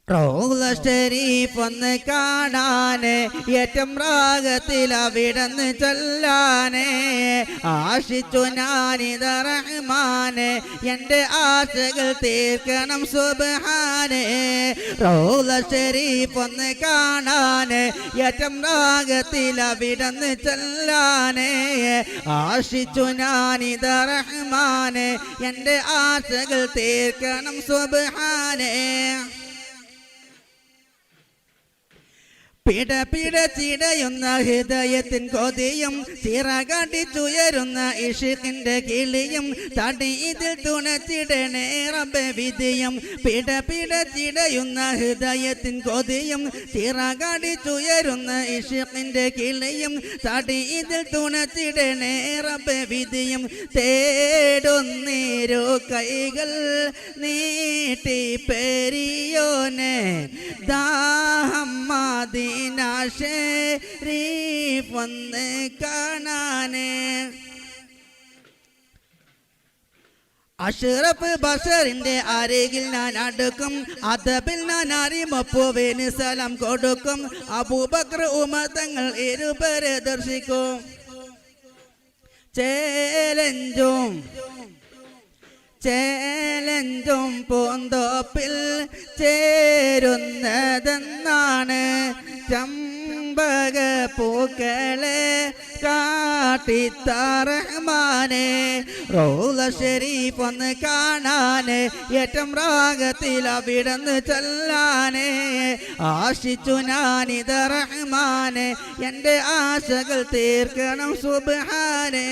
റൗള ഷരീഫ് ഒന്ന് കാണാന് ഏറ്റം രാഗത്തിൽ അവിടന്ന് ചൊല്ലാന് ആശിച്ചു ഞാനിത റഹ്മാന് എൻ്റെ ആശകൾ തീർക്കണം സുബ്ഹാന് റൗള ഷരീഫ് ഒന്ന് കാണാന് ഏറ്റം രാഗത്തിൽ അവിടന്ന് ചൊല്ലാന് ആശിച്ചു ഞാനിത റഹ്മാന് എൻ്റെ ആശകൾ തീർക്കണം സുബ്ഹാന് പിട പിട ചിടയുന്ന ഹൃദയത്തിൻ കൊതിയും ചിറകടിച്ചുയരുന്ന ഇഷ്കിന്റെ കിളിയും തടി ഇതിൽ തുണച്ചിടണേ റബ്ബേ വിധിയും പിട പിട ചിടയുന്ന ഹൃദയത്തിൻ കൊതിയും ചിറകടിച്ചുയരുന്ന ഇഷ്കിന്റെ കിളിയും തടി ഇതിൽ തുണച്ചിടണേ റബ്ബേ വിധിയും തേടുന്നീരു കൈകൾ നീട്ടി പെരിയോനെ ദാഹം മദീന ശരീഫ് വന്ന് കാണാന് അഷ്റഫ് ബഷറിന്റെ അരികിൽ ഞാൻ അടുക്കും അദബിൽ ഞാൻ അറിമപ്പൂവിന് സലാം കൊടുക്കും അബൂബക്കർ ഉമർ തങ്ങൾ ഇരുവരെ ദർശിക്കും ചേലഞ്ചും പൂന്തോപ്പിൽ ചേരുന്നതെന്നാണ് ചമ്പക പൂക്കളെ കാട്ടിത്ത റഹ്മാനെ റൗള ഷരീഫ് ഒന്ന് കാണാന് ഏറ്റം രാഗത്തിൽ അവിടന്ന് ചൊല്ലാന് ആശിച്ചു ഞാനിത റഹ്മാനെ എൻ്റെ ആശകൾ തീർക്കണം സുബ്ഹാനെ